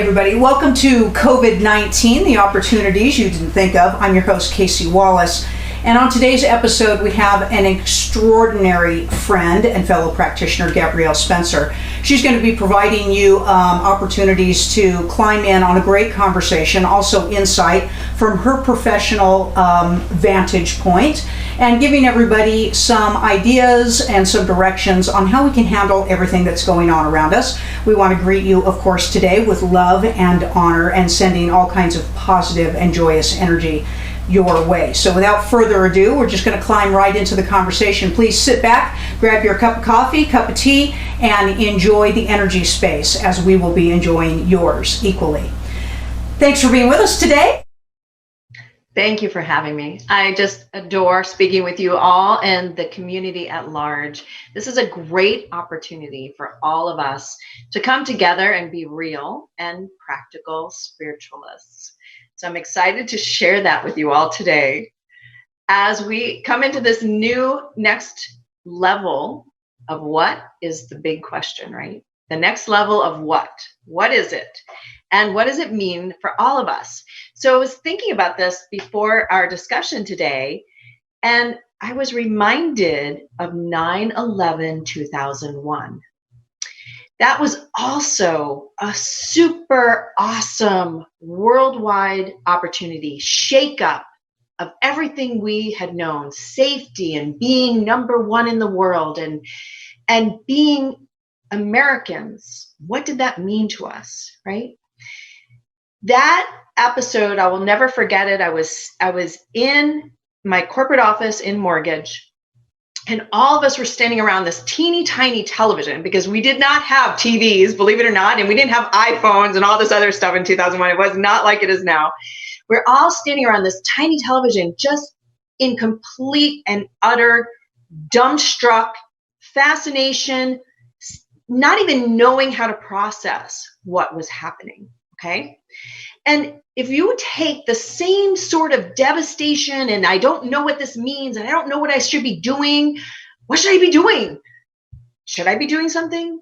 everybody. Welcome to COVID-19, the opportunities you didn't think of. I'm your host, Casey Wallace. And on today's episode, we have an extraordinary friend and fellow practitioner, Gabrielle Spencer. She's going to be providing you opportunities to climb in on a great conversation, also insight from her professional vantage point, and giving everybody some ideas and some directions on how we can handle everything that's going on around us. We want to greet you, of course, today with love and honor and sending all kinds of positive and joyous energy your way. So without further ado, we're just going to climb right into the conversation. Please sit back, grab your cup of coffee, cup of tea, and enjoy the energy space as we will be enjoying yours equally. Thanks for being with us today. Thank you for having me. I just adore speaking with you all and the community at large. This is a great opportunity for all of us to come together and be real and practical spiritualists. So I'm excited to share that with you all today as we come into this new next level of what is the big question, right? The next level of what? What is it? And what does it mean for all of us? So I was thinking about this before our discussion today, and I was reminded of 9/11/2001. That was also a super awesome worldwide opportunity, shakeup of everything we had known, safety and being number one in the world and being Americans. What did that mean to us, right? That episode, I will never forget it. I was in my corporate office in mortgage, and all of us were standing around this teeny tiny television because we did not have TVs, believe it or not, and we didn't have iPhones and all this other stuff in 2001. It was not like it is now. We're all standing around this tiny television, just in complete and utter dumbstruck fascination, not even knowing how to process what was happening, okay? And if you take the same sort of devastation and I don't know what this means and I don't know what I should be doing, what should I be doing? Should I be doing something?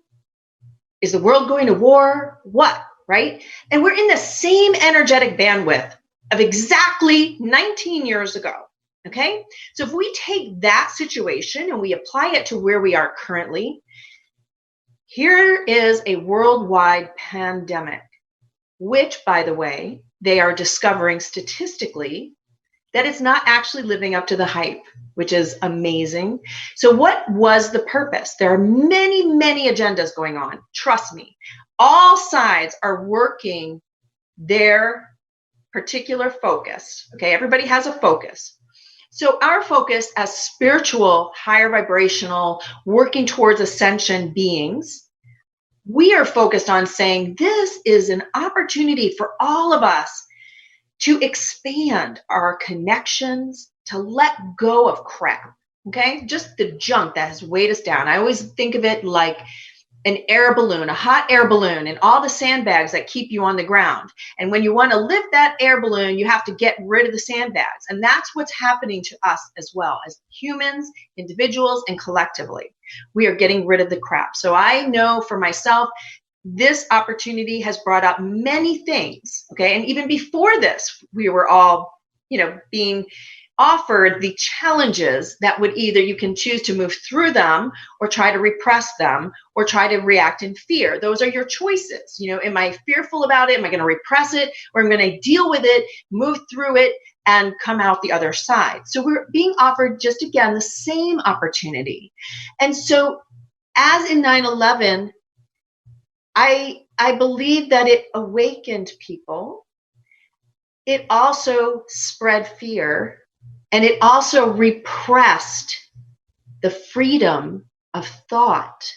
Is the world going to war? What, right? And we're in the same energetic bandwidth of exactly 19 years ago, okay? So if we take that situation and we apply it to where we are currently, here is a worldwide pandemic, which, by the way, they are discovering statistically that it's not actually living up to the hype, which is amazing. So what was the purpose? There are many, many agendas going on. Trust me, all sides are working their particular focus. Okay, everybody has a focus. So our focus as spiritual, higher vibrational, working towards ascension beings, we are focused on saying this is an opportunity for all of us to expand our connections, to let go of crap, okay? Just the junk that has weighed us down. I always think of it like an air balloon, a hot air balloon, and all the sandbags that keep you on the ground. And when you want to lift that air balloon, you have to get rid of the sandbags. And that's what's happening to us as well, as humans, individuals, and collectively. We are getting rid of the crap. So I know for myself, this opportunity has brought up many things, okay? And even before this, we were all, being offered the challenges that would either you can choose to move through them or try to repress them or try to react in fear. Those are your choices. Am I fearful about it? Am I going to repress it? Or I'm going to deal with it, move through it, and come out the other side? So we're being offered just, again, the same opportunity. And so as in 9/11, I believe that it awakened people. It also spread fear. And it also repressed the freedom of thought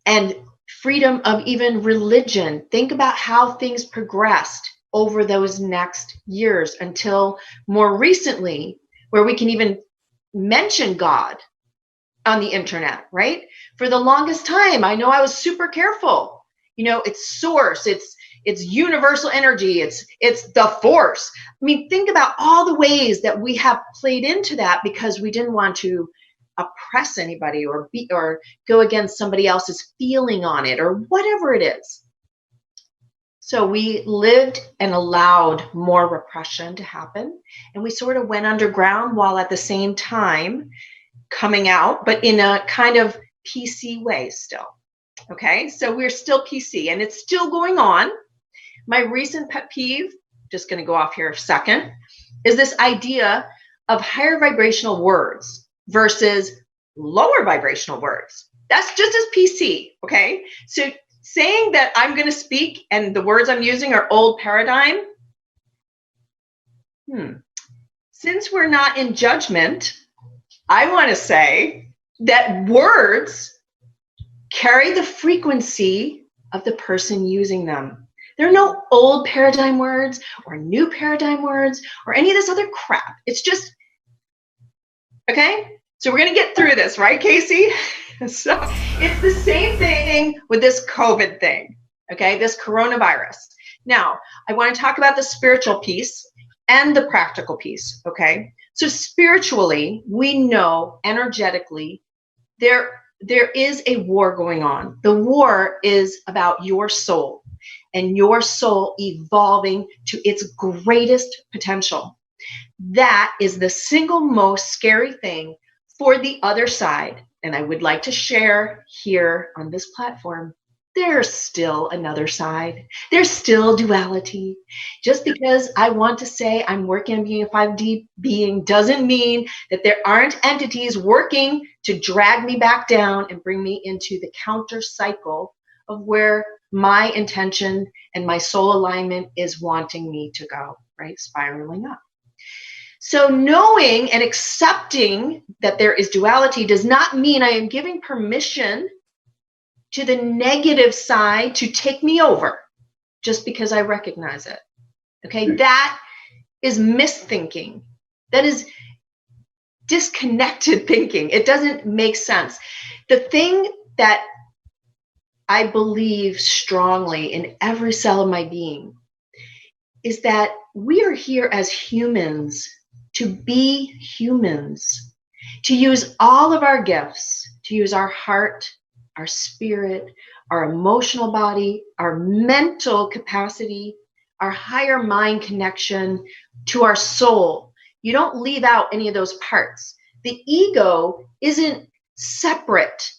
and freedom of even religion. Think about how things progressed over those next years until more recently, where we can even mention God on the internet, right? For the longest time, I know I was super careful. It's source, it's universal energy, it's the force. I mean, think about all the ways that we have played into that because we didn't want to oppress anybody or go against somebody else's feeling on it or whatever it is. So we lived and allowed more repression to happen. And we sort of went underground while at the same time coming out, but in a kind of PC way still. Okay, so we're still PC and it's still going on. My recent pet peeve, just going to go off here a second, is this idea of higher vibrational words versus lower vibrational words. That's just as PC, okay? So saying that I'm going to speak and the words I'm using are old paradigm, since we're not in judgment, I want to say that words carry the frequency of the person using them. There are no old paradigm words or new paradigm words or any of this other crap. It's just, okay? So we're going to get through this, right, Casey? So it's the same thing with this COVID thing, okay? This coronavirus. Now, I want to talk about the spiritual piece and the practical piece, okay? So spiritually, we know energetically there is a war going on. The war is about your soul and your soul evolving to its greatest potential. That is the single most scary thing for the other side. And I would like to share here on this platform, there's still another side. There's still duality. Just because I want to say I'm working on being a 5D being doesn't mean that there aren't entities working to drag me back down and bring me into the counter cycle of where my intention and my soul alignment is wanting me to go, right? Spiraling up. So knowing and accepting that there is duality does not mean I am giving permission to the negative side to take me over just because I recognize it. Okay, that is misthinking. That is disconnected thinking. It doesn't make sense. The thing that I believe strongly in every cell of my being is that we are here as humans to be humans, to use all of our gifts, to use our heart, our spirit, our emotional body, our mental capacity, our higher mind connection to our soul. You don't leave out any of those parts. The ego isn't separate.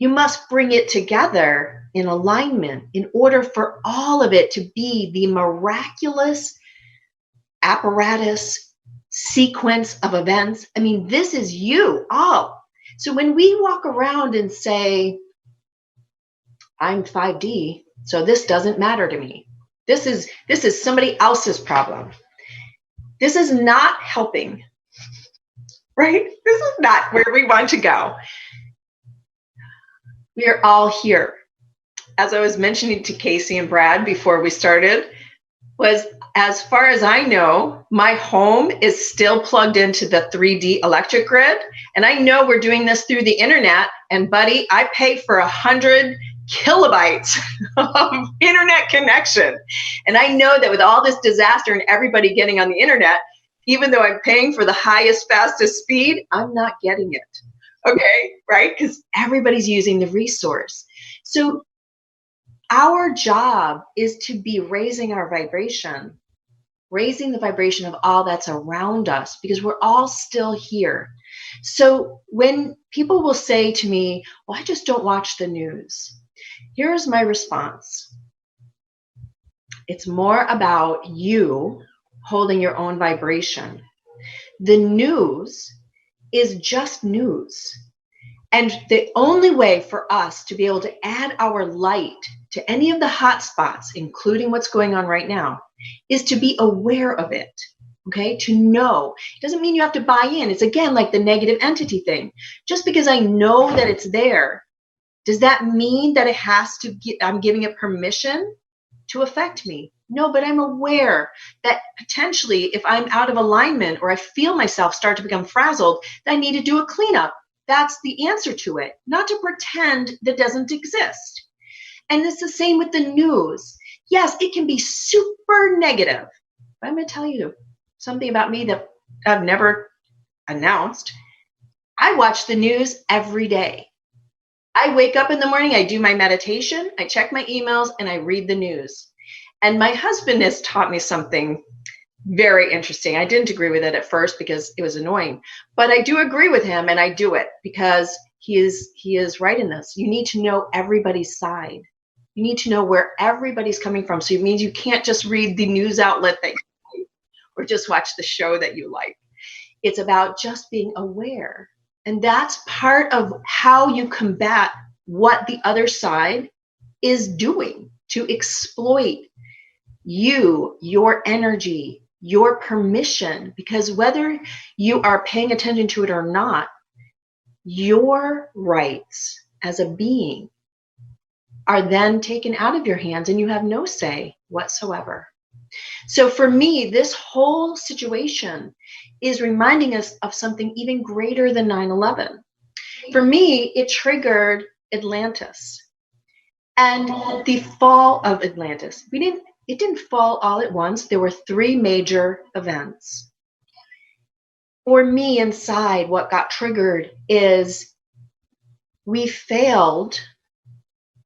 You must bring it together in alignment in order for all of it to be the miraculous apparatus sequence of events. I mean, this is you all. So when we walk around and say, I'm 5D, so this doesn't matter to me. This is somebody else's problem. This is not helping, right? This is not where we want to go. We are all here. As I was mentioning to Casey and Brad before we started, was as far as I know, my home is still plugged into the 3D electric grid. And I know we're doing this through the internet. And buddy, I pay for 100 kilobytes of internet connection. And I know that with all this disaster and everybody getting on the internet, even though I'm paying for the highest, fastest speed, I'm not getting it. Okay, right? Because everybody's using the resource. So our job is to be raising our vibration, raising the vibration of all that's around us, because we're all still here. So when people will say to me, well, I just don't watch the news. Here's my response. It's more about you holding your own vibration. The news is just news. And the only way for us to be able to add our light to any of the hot spots, including what's going on right now, is to be aware of it, okay? To know. It doesn't mean you have to buy in. It's again like the negative entity thing. Just because I know that it's there, does that mean that it has to I'm giving it permission to affect me? No, but I'm aware that potentially if I'm out of alignment or I feel myself start to become frazzled, that I need to do a cleanup. That's the answer to it, not to pretend that doesn't exist. And it's the same with the news. Yes, it can be super negative. But I'm going to tell you something about me that I've never announced. I watch the news every day. I wake up in the morning, I do my meditation, I check my emails, and I read the news. And my husband has taught me something very interesting. I didn't agree with it at first because it was annoying, but I do agree with him, and I do it because he is right in this. You need to know everybody's side. You need to know where everybody's coming from. So it means you can't just read the news outlet that you like or just watch the show that you like. It's about just being aware. And that's part of how you combat what the other side is doing to exploit you, your energy, your permission, because whether you are paying attention to it or not, your rights as a being are then taken out of your hands and you have no say whatsoever. So for me, this whole situation is reminding us of something even greater than 9/11. For me, it triggered Atlantis and the fall of Atlantis. It didn't fall all at once. There were 3 major events. For me, inside, what got triggered is we failed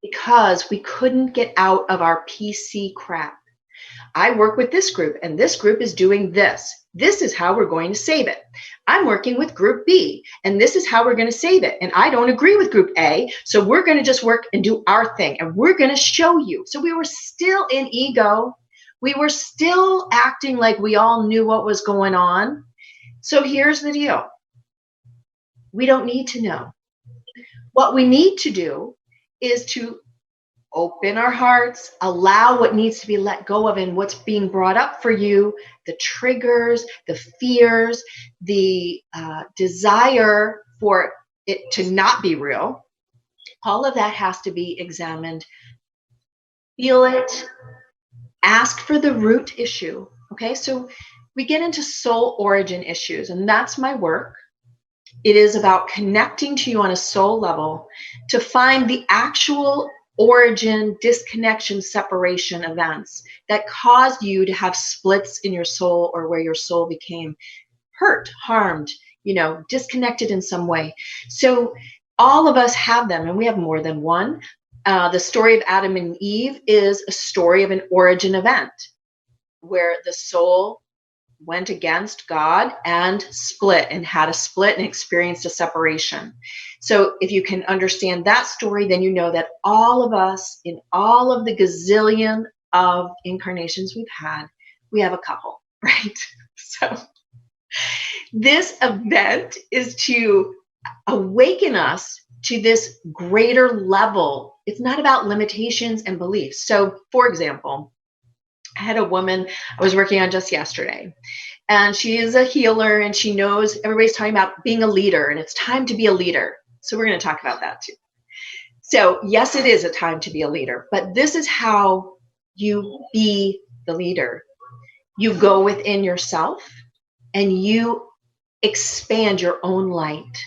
because we couldn't get out of our PC crap. I work with this group, and this group is doing this. This is how we're going to save it. I'm working with group B, and this is how we're going to save it. And I don't agree with group A, so we're going to just work and do our thing, and we're going to show you. So we were still in ego. We were still acting like we all knew what was going on. So here's the deal. We don't need to know. What we need to do is to open our hearts, allow what needs to be let go of and what's being brought up for you, the triggers, the fears, the desire for it to not be real. All of that has to be examined. Feel it. Ask for the root issue. Okay, so we get into soul origin issues, and that's my work. It is about connecting to you on a soul level to find the actual origin, disconnection, separation events that caused you to have splits in your soul, or where your soul became hurt, harmed, disconnected in some way. So all of us have them, and we have more than one. The story of Adam and Eve is a story of an origin event where the soul went against God and split, and had a split and experienced a separation. So if you can understand that story, then you know that all of us, in all of the gazillion of incarnations we've had, we have a couple, right? So this event is to awaken us to this greater level. It's not about limitations and beliefs. So for example, I had a woman I was working on just yesterday, and she is a healer, and she knows everybody's talking about being a leader, and it's time to be a leader. So we're going to talk about that too. So yes, it is a time to be a leader, but this is how you be the leader. You go within yourself and you expand your own light.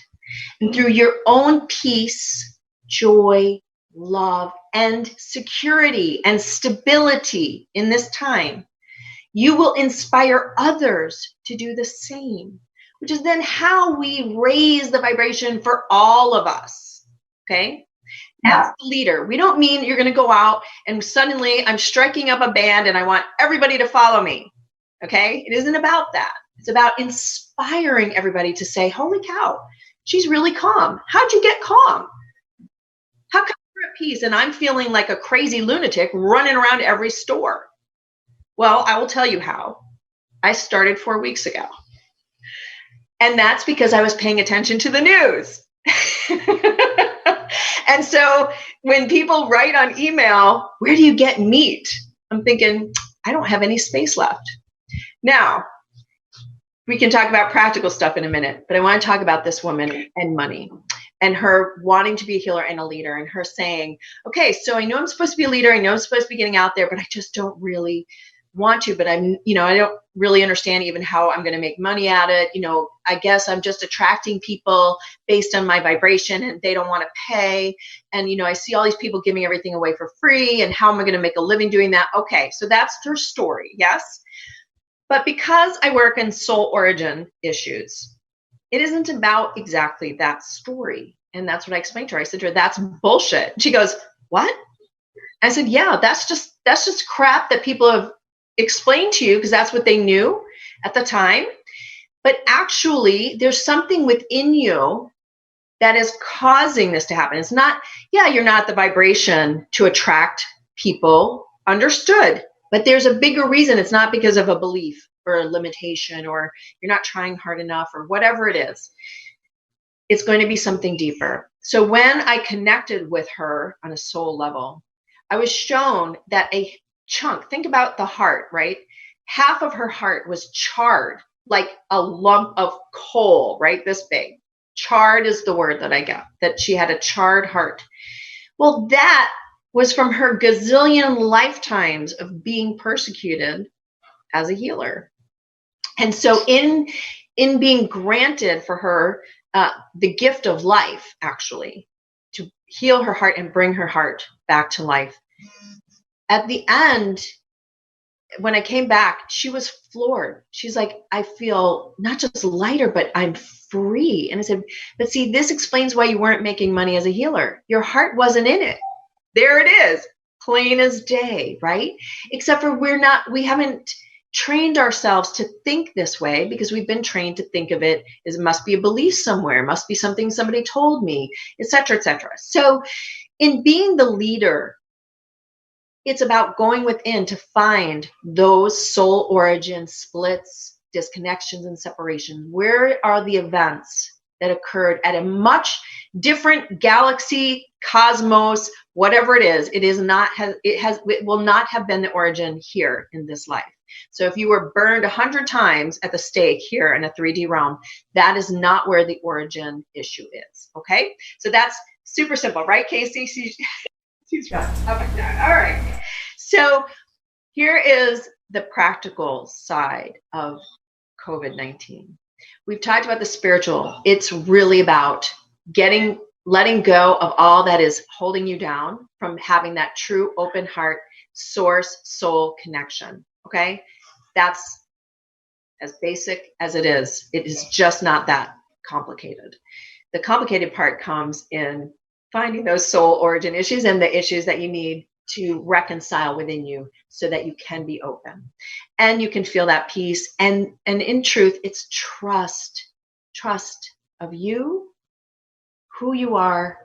And through your own peace, joy, love, and security and stability in this time, you will inspire others to do the same, which is then how we raise the vibration for all of us. Okay? As the leader, we don't mean you're going to go out and suddenly I'm striking up a band and I want everybody to follow me. Okay? It isn't about that. It's about inspiring everybody to say, holy cow, she's really calm. How'd you get calm? How come you're at peace and I'm feeling like a crazy lunatic running around every store? Well, I will tell you how. I started 4 weeks ago. And that's because I was paying attention to the news. And so when people write on email, where do you get meat? I'm thinking, I don't have any space left. Now, we can talk about practical stuff in a minute, but I want to talk about this woman and money and her wanting to be a healer and a leader, and her saying, okay, so I know I'm supposed to be a leader. I know I'm supposed to be getting out there, but I just don't really want to, but I don't really understand even how I'm going to make money at it. I guess I'm just attracting people based on my vibration and they don't want to pay. And, I see all these people giving everything away for free, and how am I going to make a living doing that? Okay. So that's their story. Yes. But because I work in soul origin issues, it isn't about exactly that story. And that's what I explained to her. I said to her, that's bullshit. She goes, what? I said, yeah, that's just that's just crap that people have explained to you because that's what they knew at the time. But actually, there's something within you that is causing this to happen. It's not, yeah, you're not the vibration to attract people, understood. But there's a bigger reason. It's not because of a belief or a limitation, or you're not trying hard enough, or whatever it is. It's going to be something deeper. So when I connected with her on a soul level, I was shown that a chunk, think about the heart, right? Half of her heart was charred, like a lump of coal, right? This big. Charred is the word that I got, that she had a charred heart. Well, that was from her gazillion lifetimes of being persecuted as a healer. And so in being granted for her the gift of life, actually, to heal her heart and bring her heart back to life, at the end, when I came back, she was floored. She's like, I feel not just lighter, but I'm free. And I said, but see, this explains why you weren't making money as a healer. Your heart wasn't in it. There it is, plain as day, right? Except for we haven't trained ourselves to think this way, because we've been trained to think of it as, it must be a belief somewhere, must be something somebody told me, et cetera, et cetera. So in being the leader, it's about going within to find those soul origin splits, disconnections, and separations. Where are the events that occurred at a much different galaxy, cosmos, whatever it is? It will not have been the origin here in this life. So if you were burned 100 times at the stake here in a 3D realm, that is not where the origin issue is. Okay, so that's super simple, right, Casey? She's right. Okay. All right. So here is the practical side of COVID-19. We've talked about the spiritual. It's really about letting go of all that is holding you down from having that true open heart, source, soul connection. Okay. That's as basic as it is. It is just not that complicated. The complicated part comes in finding those soul origin issues and the issues that you need to reconcile within you so that you can be open and you can feel that peace. And in truth, it's trust of you, who you are,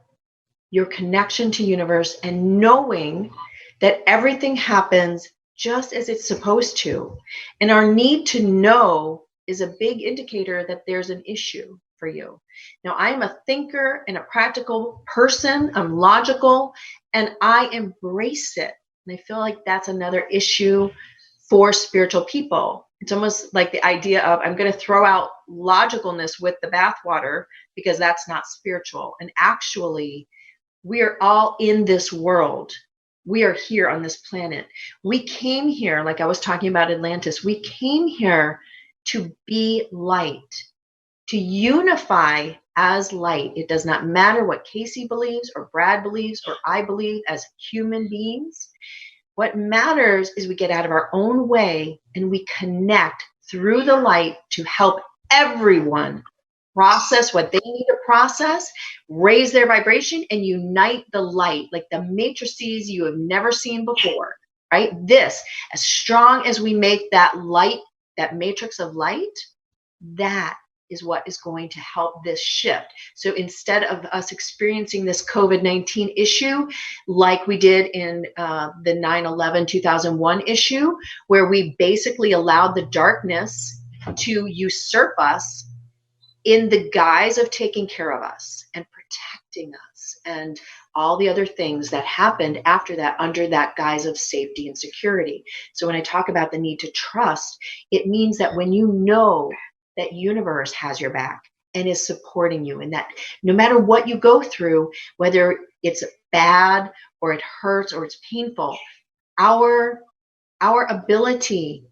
your connection to universe, and knowing that everything happens just as it's supposed to. And our need to know is a big indicator that there's an issue for you. Now, I am a thinker and a practical person. I'm logical, and I embrace it. And I feel like that's another issue for spiritual people. It's almost like the idea of, I'm going to throw out logicalness with the bathwater because that's not spiritual. And actually, we are all in this world. We are here on this planet. We came here, like I was talking about Atlantis, we came here to be light, to unify as light. It does not matter what Casey believes or Brad believes or I believe as human beings. What matters is we get out of our own way and we connect through the light to help everyone process what they need to process, raise their vibration, and unite the light, like the matrices you have never seen before, right? This, as strong as we make that light, that matrix of light, that is what is going to help this shift. So instead of us experiencing this COVID-19 issue, like we did in the 9/11/2001 issue, where we basically allowed the darkness to usurp us in the guise of taking care of us and protecting us and all the other things that happened after that under that guise of safety and security. So when I talk about the need to trust, it means that when you know that universe has your back and is supporting you, and that no matter what you go through, whether it's bad or it hurts or it's painful, our ability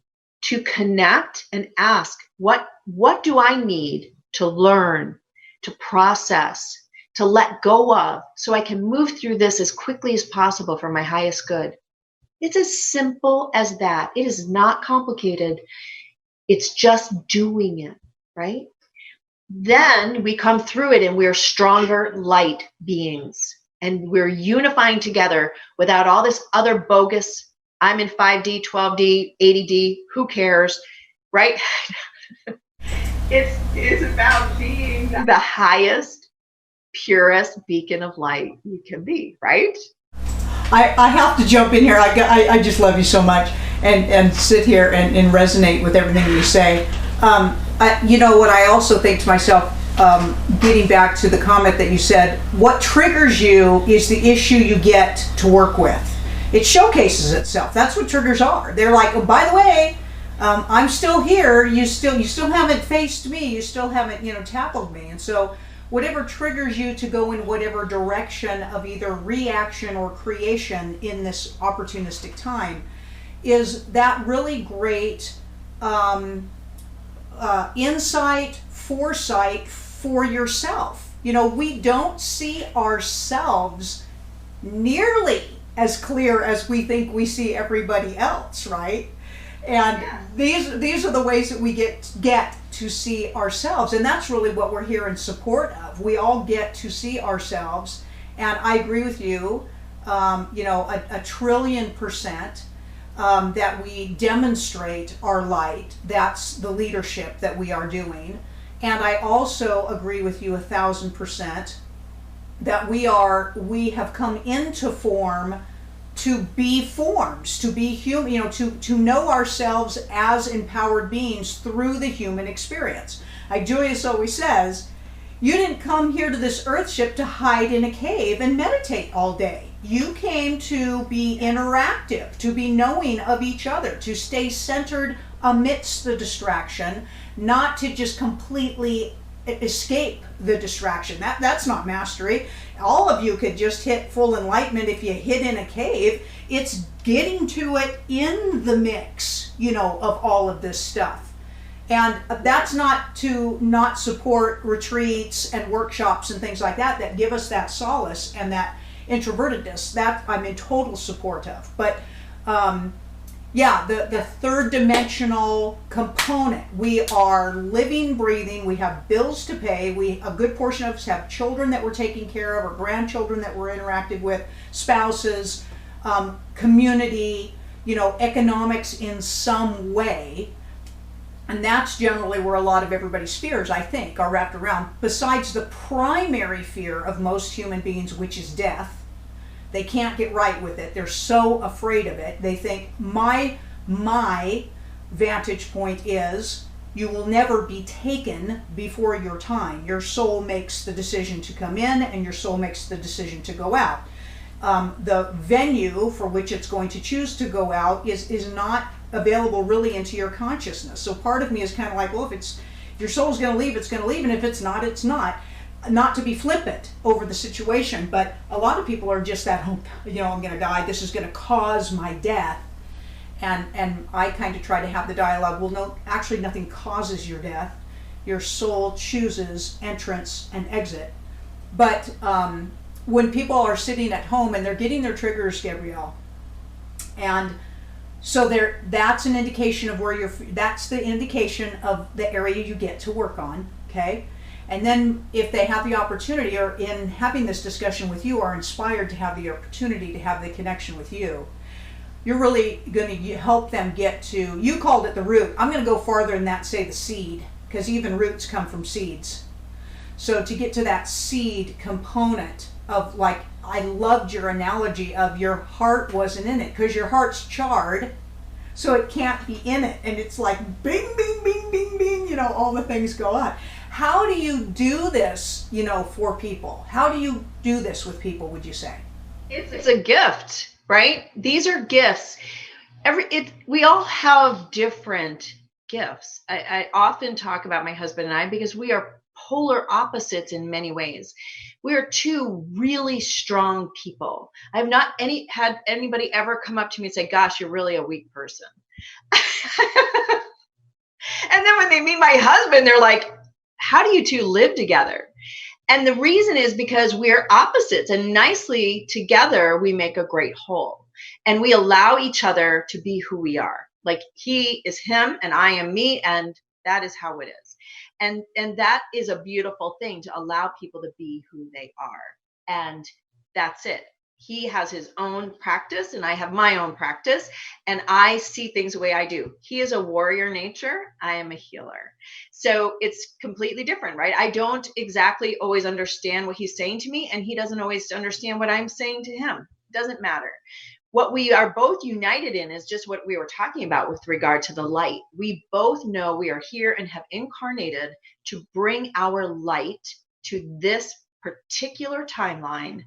to connect and ask, what do I need to learn, to process, to let go of, so I can move through this as quickly as possible for my highest good. It's as simple as that. It is not complicated. It's just doing it, right? Then we come through it and we're stronger light beings, and we're unifying together without all this other bogus I'm in 5D, 12D, 80D, who cares, right? It's about being the highest, purest beacon of light you can be, right? I have to jump in here. I just love you so much, and sit here and resonate with everything you say. You know what I also think to myself, getting back to the comment that you said, what triggers you is the issue you get to work with. It showcases itself. That's what triggers are. They're like, oh, by the way, I'm still here. You still haven't faced me. You still haven't, tackled me. And so whatever triggers you to go in whatever direction of either reaction or creation in this opportunistic time is that really great insight, foresight for yourself. We don't see ourselves nearly as clear as we think we see everybody else, right? And these are the ways that we get to see ourselves, and that's really what we're here in support of. We all get to see ourselves, and I agree with you. A trillion percent that we demonstrate our light. That's the leadership that we are doing, and I also agree with you 1,000% that we have come into form to be forms, to be human, to know ourselves as empowered beings through the human experience. Like Julius always says, you didn't come here to this earth ship to hide in a cave and meditate all day. You came to be interactive, to be knowing of each other, to stay centered amidst the distraction, not to just completely escape the distraction. That's not mastery. All of you could just hit full enlightenment if you hid in a cave. It's getting to it in the mix, of all of this stuff. And that's not to not support retreats and workshops and things like that give us that solace and that introvertedness. That I'm in total support of. But the third dimensional component. We are living, breathing. We have bills to pay. A good portion of us have children that we're taking care of, or grandchildren that we're interacting with, spouses, community, economics in some way. And that's generally where a lot of everybody's fears, I think, are wrapped around. Besides the primary fear of most human beings, which is death. They can't get right with it. They're so afraid of it. They think my vantage point is you will never be taken before your time. Your soul makes the decision to come in, and your soul makes the decision to go out. The venue for which it's going to choose to go out is not available really into your consciousness. So part of me is kind of like, well, if your soul's going to leave, it's going to leave, and if it's not, it's not. Not to be flippant over the situation, but a lot of people are just that, I'm going to die. This is going to cause my death. And I kind of try to have the dialogue, well, no, actually nothing causes your death. Your soul chooses entrance and exit. But when people are sitting at home and they're getting their triggers, Gabrielle, and so that's an indication of where that's the indication of the area you get to work on, okay? And then if they have the opportunity, or in having this discussion with you, are inspired to have the opportunity to have the connection with you, you're really going to help them get to, you called it the root. I'm going to go farther than that, say the seed, because even roots come from seeds. So to get to that seed component of, like, I loved your analogy of your heart wasn't in it, because your heart's charred, so it can't be in it. And it's like bing, bing, bing, bing, bing, all the things go on. How do you do this, for people? How do you do this with people, would you say? It's a gift, right? These are gifts. We all have different gifts. I often talk about my husband and I because we are polar opposites in many ways. We are two really strong people. I have not had anybody ever come up to me and say, gosh, you're really a weak person. And then when they meet my husband, they're like, how do you two live together? And the reason is because we're opposites, and nicely together we make a great whole. And we allow each other to be who we are. Like, he is him and I am me, and that is how it is. And that is a beautiful thing, to allow people to be who they are. And that's it. He has his own practice and I have my own practice, and I see things the way I do. He is a warrior nature. I am a healer. So it's completely different, right? I don't exactly always understand what he's saying to me, and he doesn't always understand what I'm saying to him. It doesn't matter. What we are both united in is just what we were talking about with regard to the light. We both know we are here and have incarnated to bring our light to this particular timeline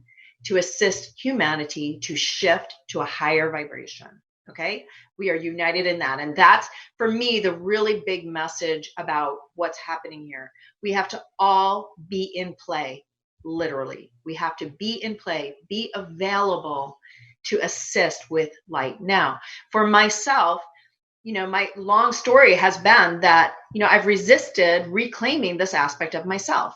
to assist humanity to shift to a higher vibration. Okay. We are united in that. And that's, for me, the really big message about what's happening here. We have to all be in play, literally. We have to be in play, be available to assist with light. Now, for myself, my long story has been that, I've resisted reclaiming this aspect of myself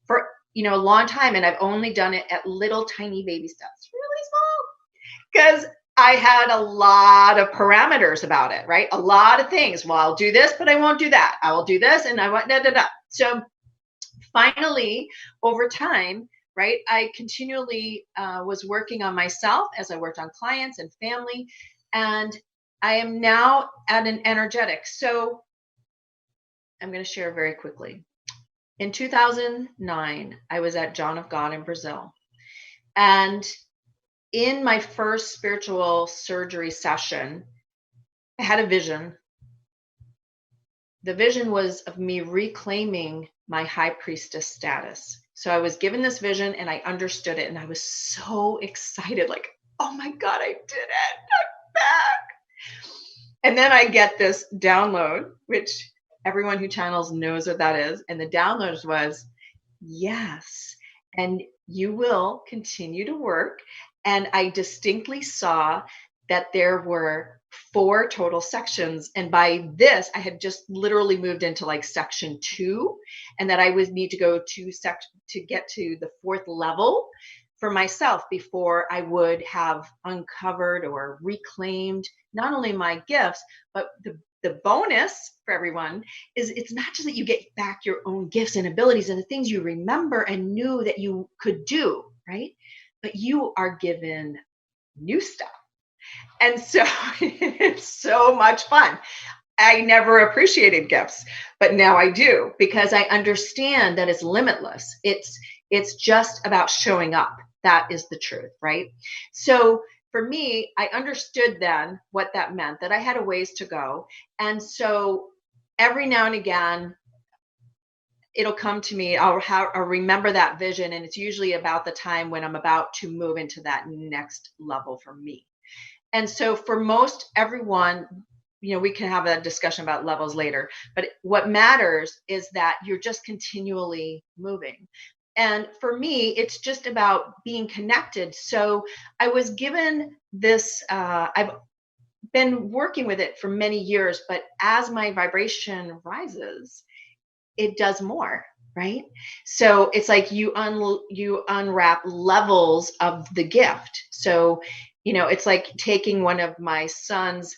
for, a long time. And I've only done it at little tiny baby steps, really small, because I had a lot of parameters about it, right? A lot of things. Well, I'll do this, but I won't do that. I will do this and I want da, da, da. So finally, over time, right, I continually was working on myself as I worked on clients and family. And I am now at an energetic. So I'm going to share very quickly. In 2009, I was at John of God in Brazil. And in my first spiritual surgery session, I had a vision. The vision was of me reclaiming my high priestess status. So I was given this vision and I understood it. And I was so excited, like, oh my God, I did it. I'm back. And then I get this download, which everyone who channels knows what that is. And the download was, yes, and you will continue to work. And I distinctly saw that there were 4 total sections. And by this, I had just literally moved into like section 2, and that I would need to go to get to the 4th level for myself before I would have uncovered or reclaimed not only my gifts, but the bonus for everyone is it's not just that you get back your own gifts and abilities and the things you remember and knew that you could do, right? But you are given new stuff. And so it's so much fun. I never appreciated gifts, but now I do, because I understand that it's limitless. It's just about showing up. That is the truth, right? So for me, I understood then what that meant, that I had a ways to go. And so every now and again, it'll come to me. I'll remember that vision. And it's usually about the time when I'm about to move into that next level for me. And so for most everyone, we can have a discussion about levels later, but what matters is that you're just continually moving. And for me, it's just about being connected. So I was given this, I've been working with it for many years, but as my vibration rises, it does more, right? So it's like you unwrap levels of the gift. So, it's like taking one of my son's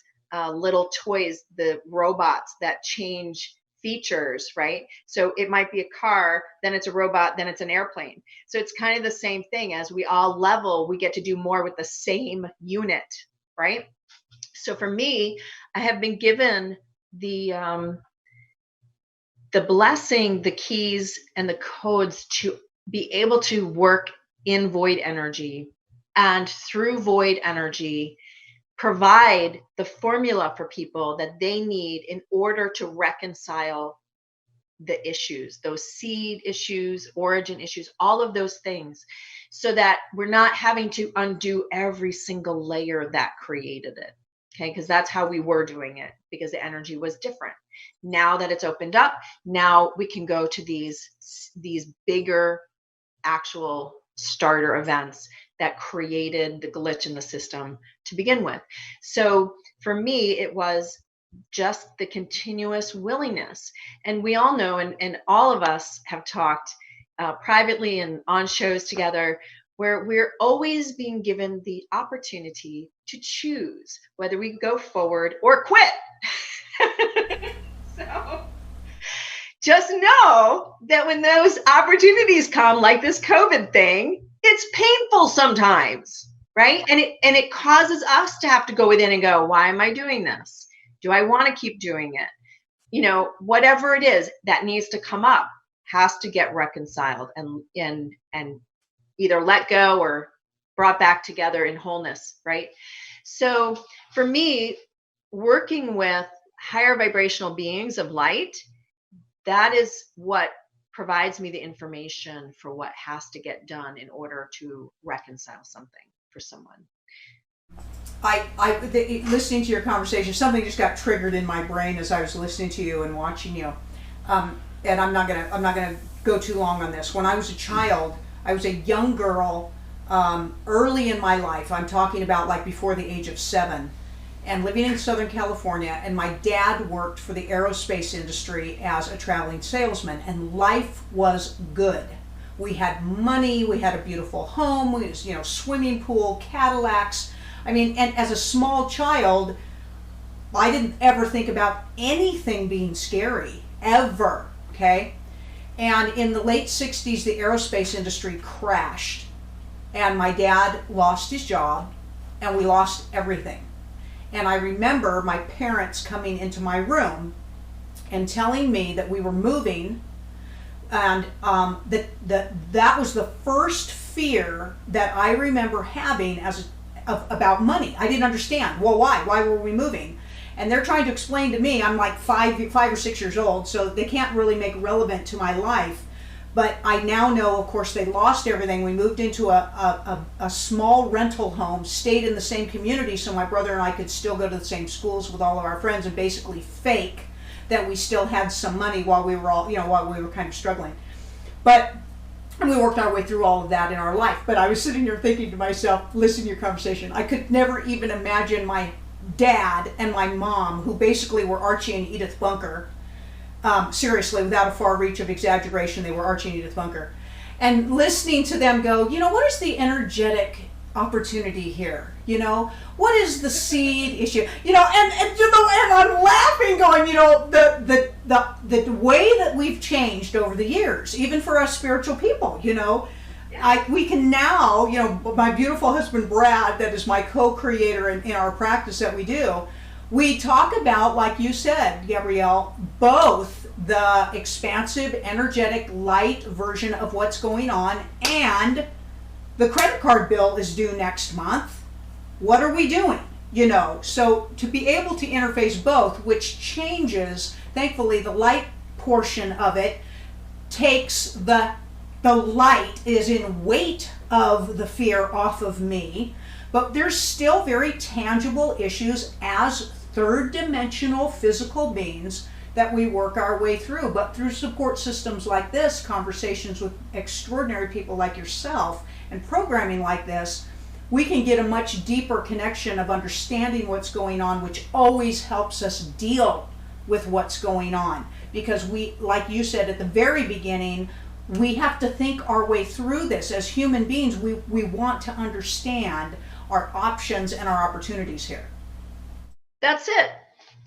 little toys, the robots that change features, right? So it might be a car, then it's a robot, then it's an airplane. So it's kind of the same thing. As we all level, we get to do more with the same unit, right? So for me, I have been given the blessing, the keys, and the codes to be able to work in void energy, and through void energy, provide the formula for people that they need in order to reconcile the issues, those seed issues, origin issues, all of those things, so that we're not having to undo every single layer that created it. Okay, because that's how we were doing it, because the energy was different. Now that it's opened up, now we can go to these bigger actual starter events that created the glitch in the system to begin with. So for me, it was just the continuous willingness. And we all know, and all of us have talked privately and on shows together, where we're always being given the opportunity to choose whether we go forward or quit. So just know that when those opportunities come, like this COVID thing, it's it's painful sometimes, right? And it causes us to have to go within and go, why am I doing this? Do I want to keep doing it? You know, whatever it is that needs to come up has to get reconciled and either let go or brought back together in wholeness, right? So for me, working with higher vibrational beings of light, that is what provides me the information for what has to get done in order to reconcile something for someone. Listening to your conversation, something just got triggered in my brain as I was listening to you and watching you. And I'm not gonna go too long on this. When I was a child, I was a young girl, early in my life. I'm talking about like before the age of 7, and living in Southern California. And my dad worked for the aerospace industry as a traveling salesman, and life was good. We had money, we had a beautiful home, we was, swimming pool, Cadillacs. I mean, and as a small child, I didn't ever think about anything being scary, ever, okay? And in the late 60s, the aerospace industry crashed, and my dad lost his job, and we lost everything. And I remember my parents coming into my room and telling me that we were moving, and that was the first fear that I remember having about money. I didn't understand. Well, why? Why were we moving? And they're trying to explain to me. I'm like 5 or 6 years old, so they can't really make relevant to my life. But I now know, of course, they lost everything. We moved into a small rental home, stayed in the same community, so my brother and I could still go to the same schools with all of our friends and basically fake that we still had some money while we were while we were kind of struggling. And we worked our way through all of that in our life. But I was sitting here thinking to myself, listening to your conversation, I could never even imagine my dad and my mom, who basically were Archie and Edith Bunker. Seriously, without a far reach of exaggeration, they were Archie and Edith Bunker. And listening to them go, what is the energetic opportunity here? What is the seed issue? And I'm laughing, going, the way that we've changed over the years, even for us spiritual people, we can now, my beautiful husband Brad, that is my co-creator in our practice that we do. We talk about, like you said, Gabrielle, both the expansive, energetic, light version of what's going on, and the credit card bill is due next month. What are we doing? So to be able to interface both, which changes, thankfully, the light portion of it takes the light is in weight of the fear off of me, but there's still very tangible issues as third dimensional physical beings that we work our way through. But through support systems like this, conversations with extraordinary people like yourself, and programming like this, we can get a much deeper connection of understanding what's going on, which always helps us deal with what's going on. Because we, like you said at the very beginning, we have to think our way through this. As human beings, we want to understand our options and our opportunities here. That's it.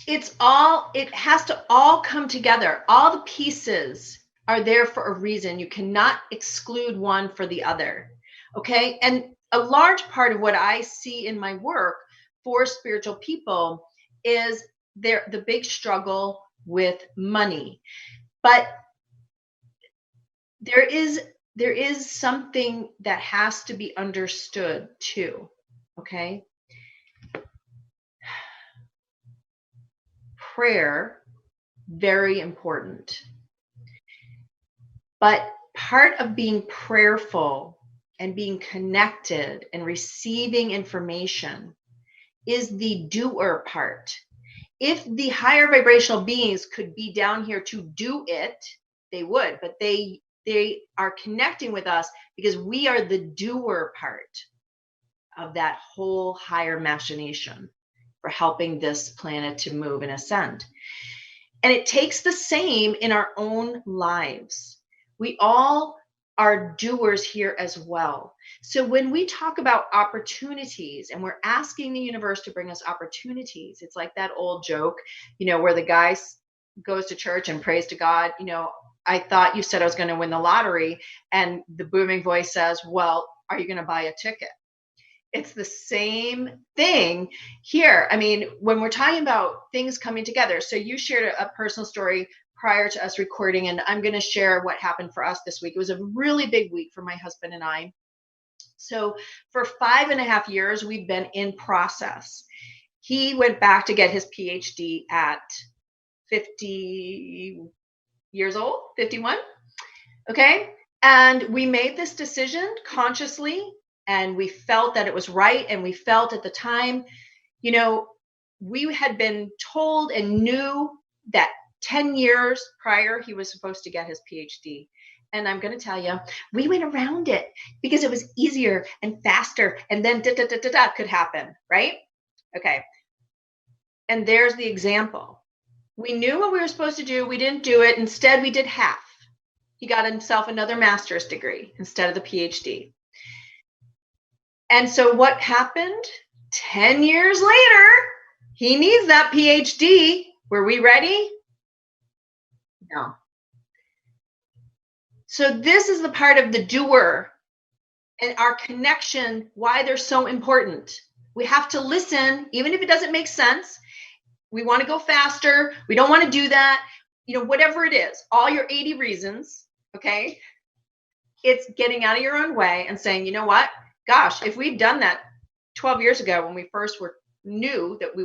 It has to all come together. All the pieces are there for a reason. You cannot exclude one for the other. Okay? And a large part of what I see in my work for spiritual people is the big struggle with money. But there is something that has to be understood too. Okay? Prayer, very important. But part of being prayerful and being connected and receiving information is the doer part. If the higher vibrational beings could be down here to do it, they would, but they are connecting with us because we are the doer part of that whole higher machination for helping this planet to move and ascend. And it takes the same in our own lives. We all are doers here as well. So when we talk about opportunities and we're asking the universe to bring us opportunities, it's like that old joke, where the guy goes to church and prays to God, I thought you said I was going to win the lottery. And the booming voice says, well, are you going to buy a ticket? It's the same thing here. I mean, when we're talking about things coming together, so you shared a personal story prior to us recording, and I'm going to share what happened for us this week. It was a really big week for my husband and I. So for 5.5 years, we've been in process. He went back to get his PhD at 50 years old, 51. Okay. And we made this decision consciously, and we felt that it was right. And we felt at the time, you know, we had been told and knew that 10 years prior, he was supposed to get his PhD. And I'm going to tell you, we went around it because it was easier and faster. And then could happen, right? Okay. And there's the example. We knew what we were supposed to do. We didn't do it. Instead, we did half. He got himself another master's degree instead of the PhD. And so what happened? 10 years later, he needs that PhD. Were we ready? No. So this is the part of the doer and our connection, why they're so important. We have to listen, even if it doesn't make sense. We want to go faster. We don't want to do that. You know, whatever it is, all your 80 reasons, okay? It's getting out of your own way and saying, you know what? Gosh, if we'd done that 12 years ago when we first knew that we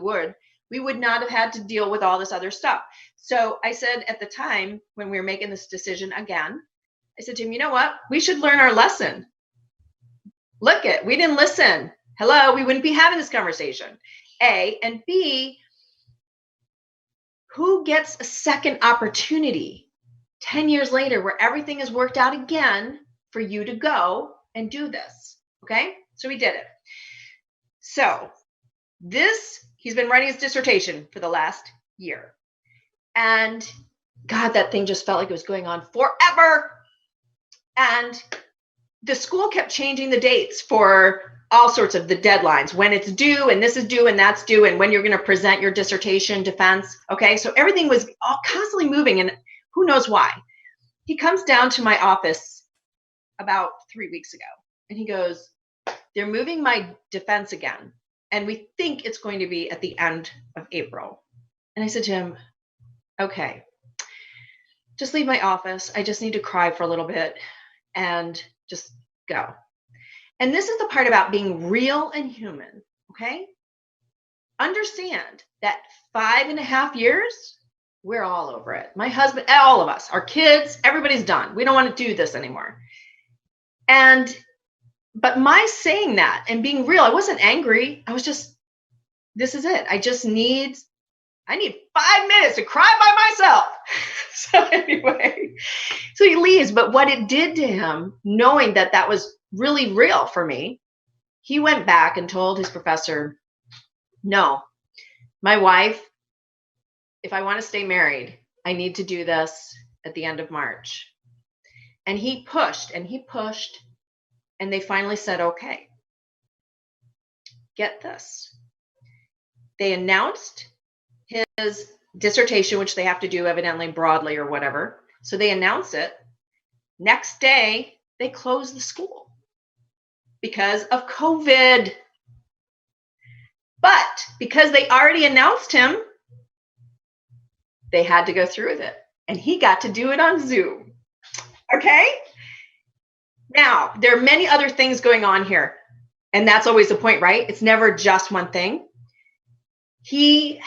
would not have had to deal with all this other stuff. So I said at the time when we were making this decision again, I said to him, you know what? We should learn our lesson. Look it, we didn't listen. Hello, we wouldn't be having this conversation. A, and B, who gets a second opportunity 10 years later where everything is worked out again for you to go and do this? Okay, so we did it. So he's been writing his dissertation for the last year. And God, that thing just felt like it was going on forever. And the school kept changing the dates for all sorts of the deadlines, when it's due and this is due and that's due and when you're going to present your dissertation defense. Okay, so everything was all constantly moving, and who knows why. He comes down to my office about 3 weeks ago and he goes, they're moving my defense again, and we think it's going to be at the end of April. And I said to him, okay, just leave my office. I just need to cry for a little bit and just go. And this is the part about being real and human, okay? Understand that 5.5 years, we're all over it. My husband, all of us, our kids, everybody's done. We don't want to do this anymore. But my saying that and being real, I wasn't angry. I was just, this is it. I need 5 minutes to cry by myself. So anyway, so he leaves. But what it did to him, knowing that that was really real for me, he went back and told his professor, no, my wife, if I want to stay married, I need to do this at the end of March. And he pushed and he pushed, and they finally said, okay. Get this. They announced his dissertation, which they have to do evidently broadly or whatever. So they announce it. Next day, they close the school because of COVID. But because they already announced him, they had to go through with it. And he got to do it on Zoom. Okay? Now, there are many other things going on here. And that's always the point, right? It's never just one thing. He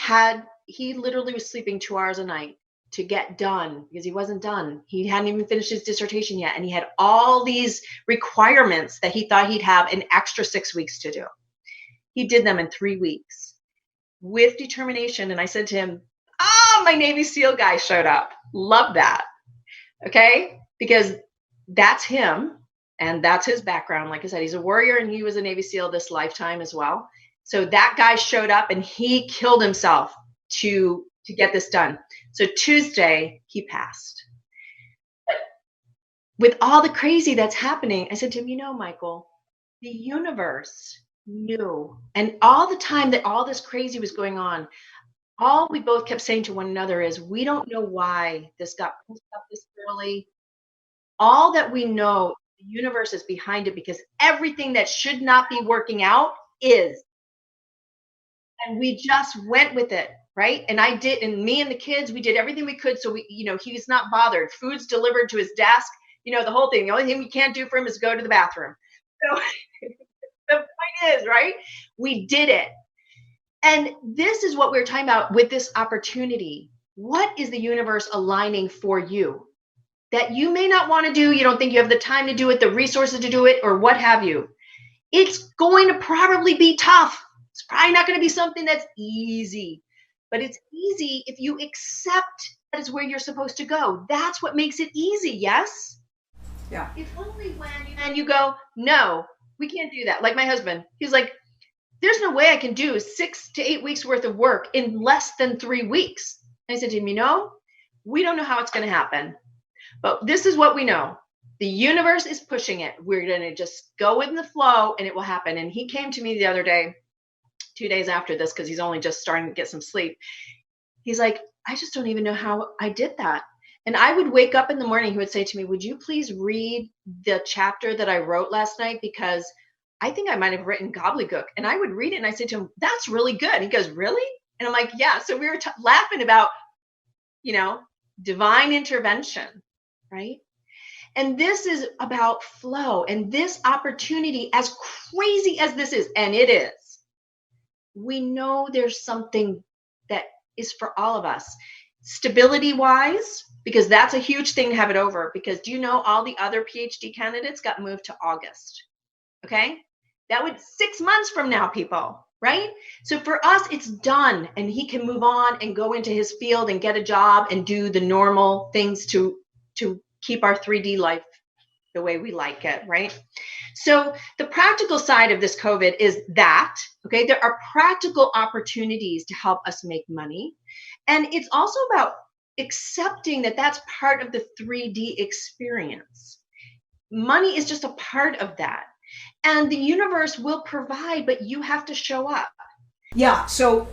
literally was sleeping 2 hours a night to get done because he wasn't done. He hadn't even finished his dissertation yet. And he had all these requirements that he thought he'd have an extra 6 weeks to do. He did them in 3 weeks with determination. And I said to him, my Navy SEAL guy showed up. Love that. Okay? Because that's him and that's his background. Like I said, he's a warrior and he was a Navy SEAL this lifetime as well. So that guy showed up and he killed himself to get this done. So Tuesday, he passed. But with all the crazy that's happening, I said to him, you know, Michael, the universe knew. And all the time that all this crazy was going on, all we both kept saying to one another is, we don't know why this got pushed up this early. All that we know The universe is behind it because everything that should not be working out is. And we just went with it, right? And I did, and me and the kids, we did everything we could. So he's not bothered. Food's delivered to his desk, the whole thing. The only thing we can't do for him is go to the bathroom. So the point is, right? We did it. And this is what we're talking about with this opportunity. What is the universe aligning for you that you may not want to do? You don't think you have the time to do it, the resources to do it, or what have you. It's going to probably be tough. It's probably not going to be something that's easy, but it's easy if you accept that is where you're supposed to go. That's what makes it easy. Yes. Yeah. It's only when you go, no, we can't do that. Like my husband, he's like, there's no way I can do 6 to 8 weeks worth of work in less than 3 weeks. And I said to him, we don't know how it's going to happen, but this is what we know. The universe is pushing it. We're going to just go with the flow and it will happen. And he came to me the other day, 2 days after this, because he's only just starting to get some sleep. He's like, I just don't even know how I did that. And I would wake up in the morning. He would say to me, would you please read the chapter that I wrote last night? Because I think I might have written gobbledygook. And I would read it and I said to him, that's really good. He goes, really? And I'm like, yeah. So we were laughing about, divine intervention, right? And this is about flow. And this opportunity, as crazy as this is, and it is, we know there's something that is for all of us. Stability wise, because that's a huge thing to have it over. Because do you know all the other PhD candidates got moved to August? Okay. That would 6 months from now, people, right? So for us, it's done. And he can move on and go into his field and get a job and do the normal things to keep our 3D life the way we like it, right? So the practical side of this COVID is that, okay, there are practical opportunities to help us make money. And it's also about accepting that that's part of the 3D experience. Money is just a part of that. And the universe will provide, but you have to show up. Yeah, so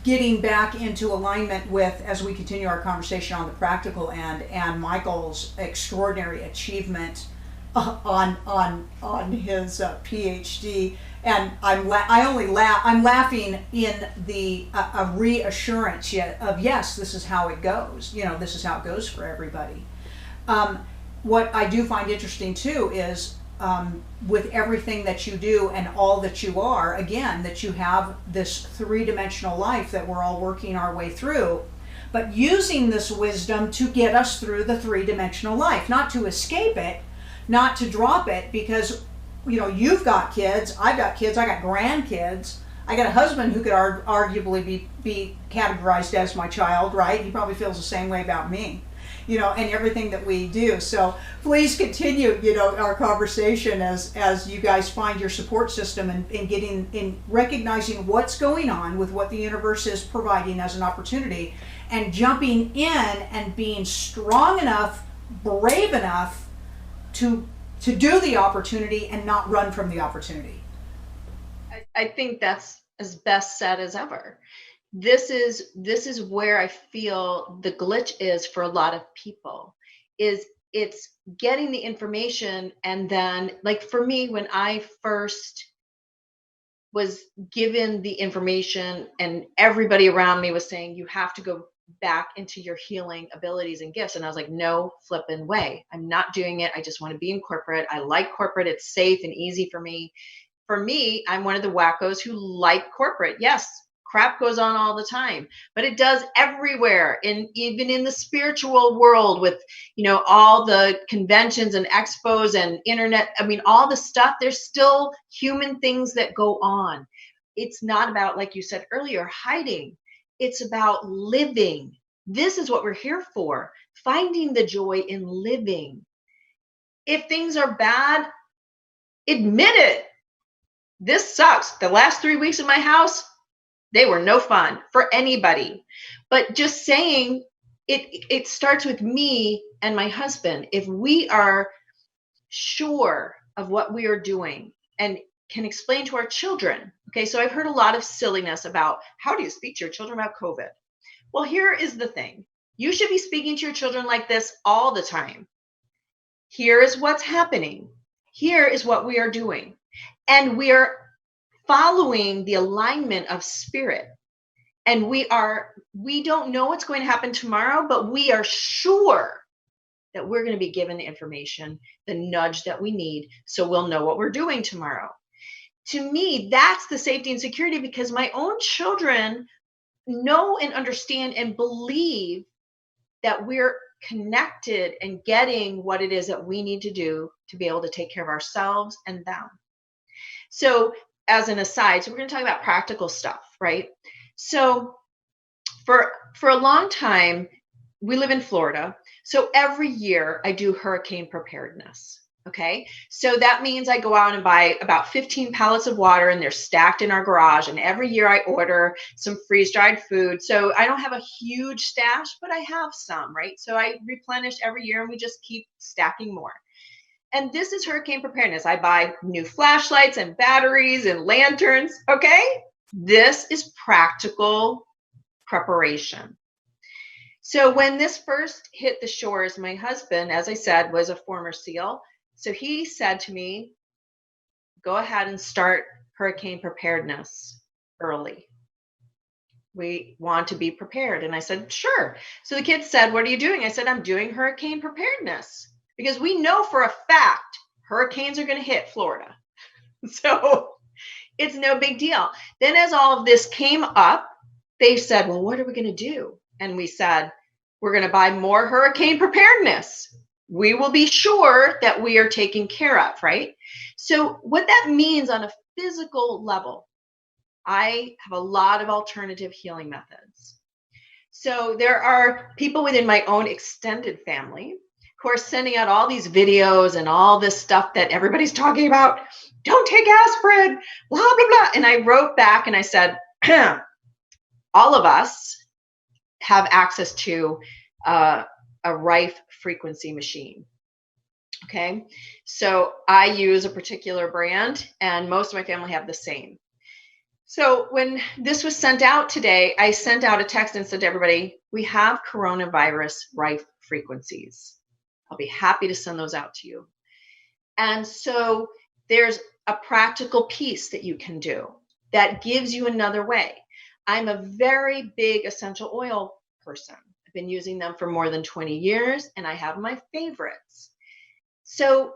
getting back into alignment with, as we continue our conversation on the practical end, and Michael's extraordinary achievement on his PhD, and I'm laughing in the a reassurance yet of, yes, this is how it goes. This is how it goes for everybody. What I do find interesting too is, with everything that you do and all that you are, again, that you have this 3-dimensional life that we're all working our way through, but using this wisdom to get us through the 3-dimensional life, not to escape it, not to drop it, because you've got kids, I've got kids, I got grandkids, I got a husband who could arguably be categorized as my child, right? He probably feels the same way about me. And everything that we do. So please continue, our conversation as you guys find your support system and recognizing what's going on with what the universe is providing as an opportunity, and jumping in and being strong enough, brave enough to do the opportunity and not run from the opportunity. I think that's as best said as ever. This is where I feel the glitch is for a lot of people, is it's getting the information. And then, like for me, when I first was given the information and everybody around me was saying, you have to go back into your healing abilities and gifts. And I was like, no flipping way. I'm not doing it. I just want to be in corporate. I like corporate. It's safe and easy for me. For me, I'm one of the wackos who like corporate. Yes. Crap goes on all the time, but it does everywhere, even in the spiritual world with, all the conventions and expos and internet. I mean, all the stuff, there's still human things that go on. It's not about, like you said earlier, hiding. It's about living. This is what we're here for, finding the joy in living. If things are bad, admit it. This sucks. The last 3 weeks in my house, they were no fun for anybody. But just saying it starts with me and my husband. If we are sure of what we are doing and can explain to our children. Okay, so I've heard a lot of silliness about how do you speak to your children about COVID? Well, here is the thing. You should be speaking to your children like this all the time. Here is what's happening. here is what we are doing. And we are following the alignment of spirit. And we don't know what's going to happen tomorrow, but we are sure that we're going to be given the information, the nudge that we need, so we'll know what we're doing tomorrow. To me, that's the safety and security, because my own children know and understand and believe that we're connected and getting what it is that we need to do to be able to take care of ourselves and them. So as an aside, so we're going to talk about practical stuff, right? So for a long time, we live in Florida. So every year I do hurricane preparedness. Okay. So that means I go out and buy about 15 pallets of water, and they're stacked in our garage. And every year I order some freeze-dried food. So I don't have a huge stash, but I have some, right? So I replenish every year, and we just keep stacking more. And this is hurricane preparedness. I buy new flashlights and batteries and lanterns. Okay. This is practical preparation. So when this first hit the shores, my husband, as I said, was a former SEAL. So he said to me, go ahead and start hurricane preparedness early. We want to be prepared. And I said, sure. So the kids said, what are you doing? I said, I'm doing hurricane preparedness, because we know for a fact hurricanes are going to hit Florida. So it's no big deal. Then as all of this came up, they said, well, what are we going to do? And we said, we're going to buy more hurricane preparedness. We will be sure that we are taken care of, right? So what that means on a physical level, I have a lot of alternative healing methods. So there are people within my own extended family who are sending out all these videos and all this stuff that everybody's talking about. Don't take aspirin, blah, blah, blah. And I wrote back and I said, all of us have access to a Rife frequency machine. Okay. So I use a particular brand, and most of my family have the same. So when this was sent out today, I sent out a text and said to everybody, we have coronavirus Rife frequencies. I'll be happy to send those out to you. And so there's a practical piece that you can do that gives you another way. I'm a very big essential oil person. I've been using them for more than 20 years, and I have my favorites. So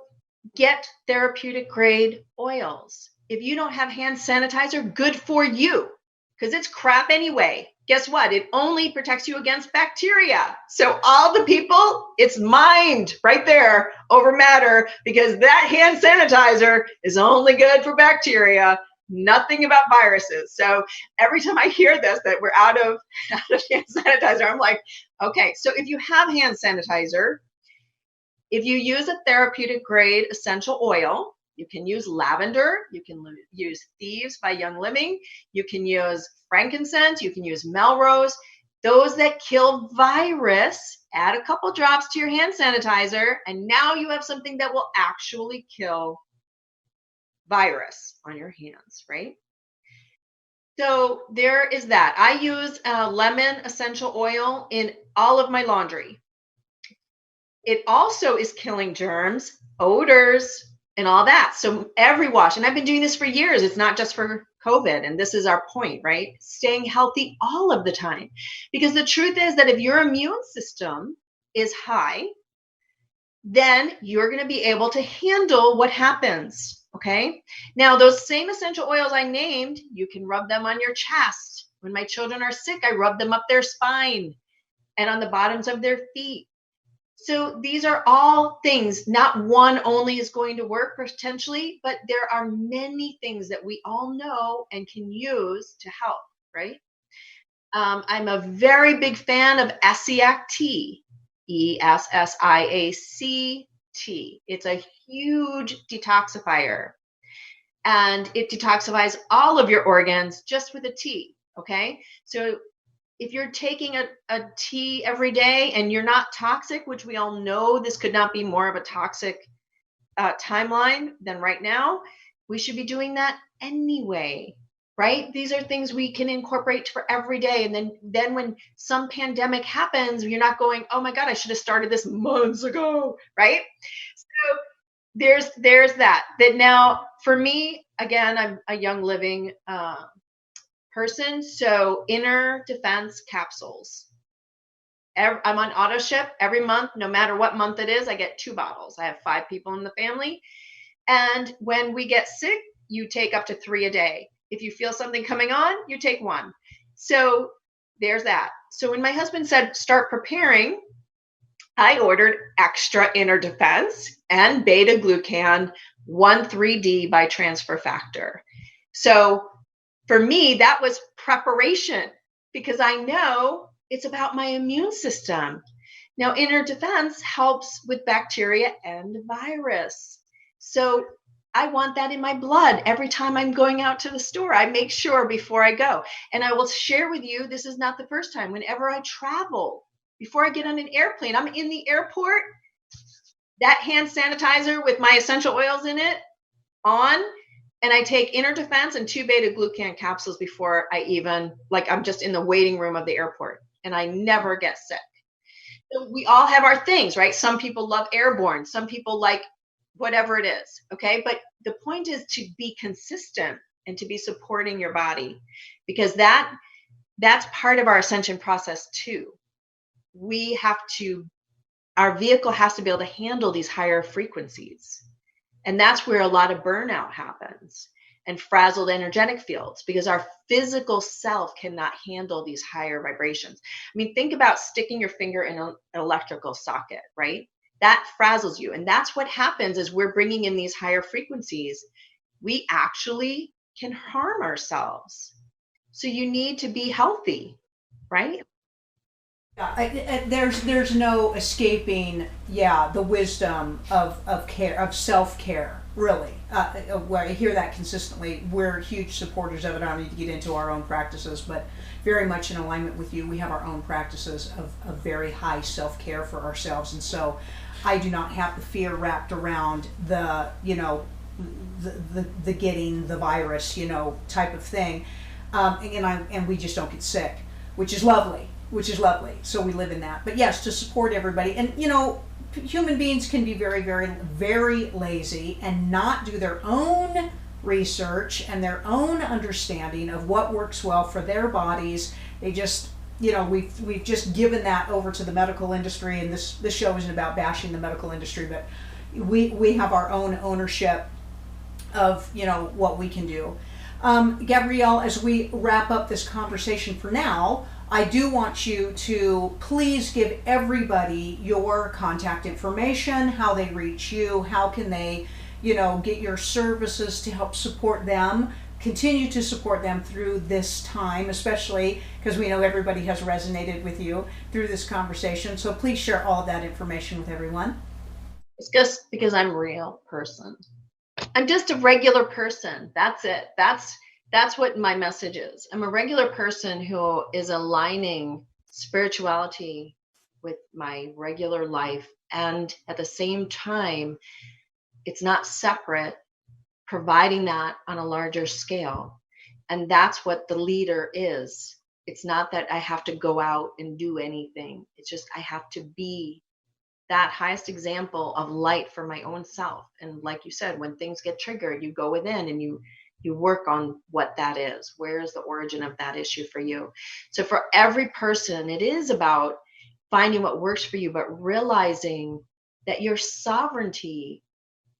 get therapeutic grade oils. If you don't have hand sanitizer, good for you, because it's crap anyway. Guess what? It only protects you against bacteria. So all the people, it's mind right there over matter, because that hand sanitizer is only good for bacteria, nothing about viruses. So every time I hear this, that we're out of hand sanitizer, I'm like, okay, so if you have hand sanitizer, if you use a therapeutic grade essential oil, you can use lavender, you can use Thieves by Young Living, you can use frankincense, you can use Melrose. Those that kill virus, add a couple drops to your hand sanitizer, and now you have something that will actually kill virus on your hands, right? So there is that. I use lemon essential oil in all of my laundry. It also is killing germs, odors, and all that. So every wash, and I've been doing this for years. It's not just for COVID. And this is our point, right? Staying healthy all of the time. Because the truth is that if your immune system is high, then you're going to be able to handle what happens. Okay. Now, those same essential oils I named, you can rub them on your chest. When my children are sick, I rub them up their spine and on the bottoms of their feet. So these are all things, not one only is going to work potentially, but there are many things that we all know and can use to help, right? I'm a very big fan of Essiac tea, Essiact. It's a huge detoxifier, and it detoxifies all of your organs just with a tea, okay? So if you're taking a tea every day and you're not toxic, which we all know this could not be more of a toxic timeline than right now, we should be doing that anyway, right? These are things we can incorporate for every day. And then when some pandemic happens, you're not going, oh my God, I should have started this months ago, right? So there's that now for me, again, I'm a young living person. So inner defense capsules. I'm on auto ship every month, no matter what month it is. I get 2 bottles. I have 5 people in the family. And when we get sick, you take up to 3 a day. If you feel something coming on, you take 1. So there's that. So when my husband said, start preparing, I ordered extra inner defense and beta glucan 1,3-D by transfer factor. So for me, that was preparation because I know it's about my immune system. Now, inner defense helps with bacteria and virus. So I want that in my blood every time I'm going out to the store. I make sure before I go. And I will share with you, this is not the first time. Whenever I travel, before I get on an airplane, I'm in the airport, that hand sanitizer with my essential oils in it on, and I take inner defense and 2 beta glucan capsules before I even, like, I'm just in the waiting room of the airport, and I never get sick. So we all have our things, right? Some people love airborne, some people like whatever it is, okay? But the point is to be consistent and to be supporting your body, because that's part of our ascension process too. We have to, our vehicle has to be able to handle these higher frequencies. And that's where a lot of burnout happens and frazzled energetic fields, because our physical self cannot handle these higher vibrations. I mean, think about sticking your finger in an electrical socket, right? That frazzles you. And that's what happens is we're bringing in these higher frequencies. We actually can harm ourselves. So you need to be healthy, right? Yeah, there's no escaping, the wisdom of care, of self care. Really, where I hear that consistently. We're huge supporters of it. I don't need to get into our own practices, but very much in alignment with you. We have our own practices of very high self care for ourselves, and so I do not have the fear wrapped around the the getting the virus type of thing, and we just don't get sick, which is lovely. So we live in that. But yes, to support everybody. And human beings can be very, very, very lazy and not do their own research and their own understanding of what works well for their bodies. They just, we've just given that over to the medical industry, and this show isn't about bashing the medical industry, but we have our own ownership of, what we can do. Gabrielle, as we wrap up this conversation for now, I do want you to please give everybody your contact information, how they reach you, how can they, get your services to help support them, continue to support them through this time, especially because we know everybody has resonated with you through this conversation. So please share all of that information with everyone. It's just because I'm a real person. I'm just a regular person. That's it. That's what my message is. I'm a regular person who is aligning spirituality with my regular life. And at the same time, it's not separate, providing that on a larger scale. And that's what the leader is. It's not that I have to go out and do anything. It's just I have to be that highest example of light for my own self. And like you said, when things get triggered, you go within and you work on what that is. Where is the origin of that issue for you? So for every person, it is about finding what works for you, but realizing that your sovereignty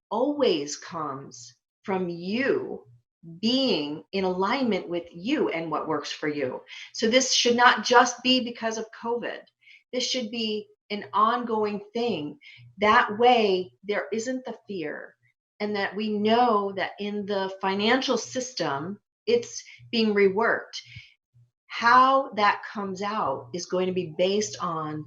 always comes from you being in alignment with you and what works for you. So this should not just be because of COVID. This should be an ongoing thing. That way, there isn't the fear. And that we know that in the financial system, it's being reworked. How that comes out is going to be based on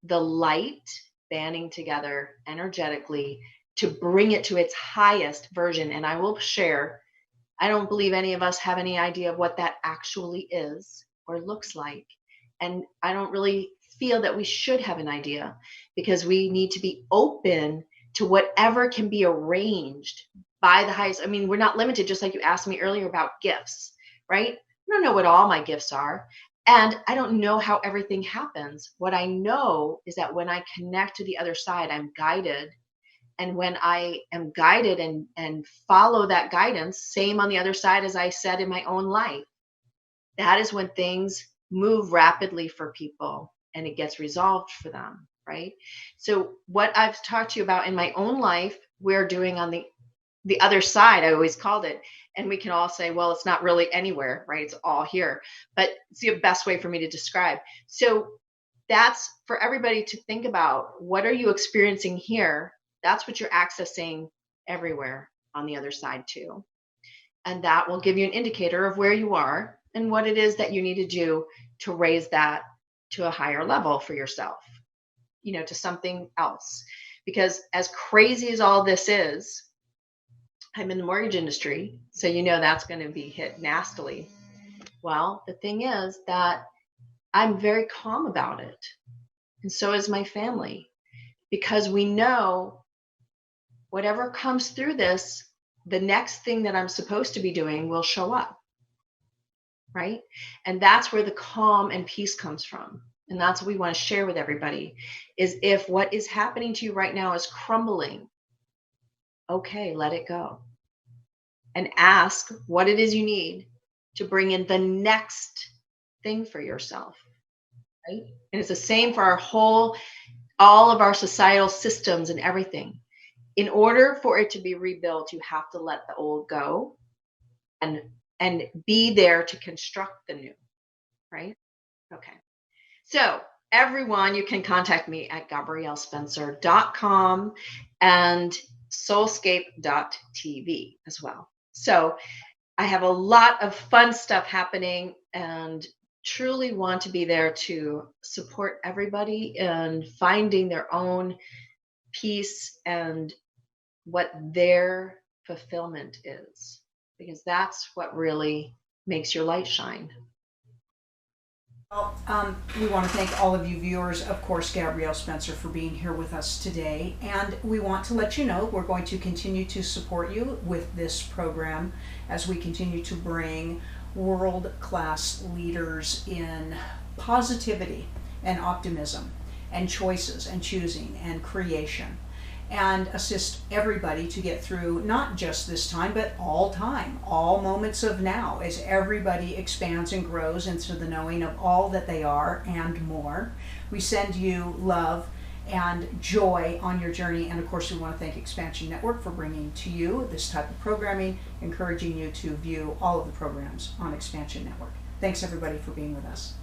the light banding together energetically to bring it to its highest version. And I will share, I don't believe any of us have any idea of what that actually is or looks like. And I don't really feel that we should have an idea, because we need to be open to whatever can be arranged by the highest. I mean, we're not limited, just like you asked me earlier about gifts, right? I don't know what all my gifts are. And I don't know how everything happens. What I know is that when I connect to the other side, I'm guided And when I am guided and follow that guidance, same on the other side as I said in my own life, that is when things move rapidly for people and it gets resolved for them, right? So what I've talked to you about in my own life, we're doing on the other side, I always called it. And we can all say, well, it's not really anywhere, right? It's all here. But it's the best way for me to describe. So that's for everybody to think about. What are you experiencing here? That's what you're accessing everywhere on the other side too. And that will give you an indicator of where you are and what it is that you need to do to raise that to a higher level for yourself, to something else. Because as crazy as all this is, I'm in the mortgage industry, so that's going to be hit nastily. Well, the thing is that I'm very calm about it. And so is my family, because we know whatever comes through this, the next thing that I'm supposed to be doing will show up, right? And that's where the calm and peace comes from. And that's what we want to share with everybody, is if what is happening to you right now is crumbling, okay, let it go. And ask what it is you need to bring in the next thing for yourself, right? And it's the same for all of our societal systems and everything. In order for it to be rebuilt, you have to let the old go and be there to construct the new, right? Okay. So everyone, you can contact me at GabrielleSpencer.com and soulscape.tv as well. So I have a lot of fun stuff happening and truly want to be there to support everybody in finding their own peace and what their fulfillment is, because that's what really makes your light shine. Well, we want to thank all of you viewers, of course, Gabrielle Spencer, for being here with us today. And we want to let you know we're going to continue to support you with this program as we continue to bring world-class leaders in positivity and optimism and choices and choosing and creation, and assist everybody to get through not just this time, but all time, all moments of now, as everybody expands and grows into the knowing of all that they are and more. We send you love and joy on your journey, and of course we want to thank Xpnsion Network for bringing to you this type of programming, encouraging you to view all of the programs on Xpnsion Network. Thanks everybody for being with us.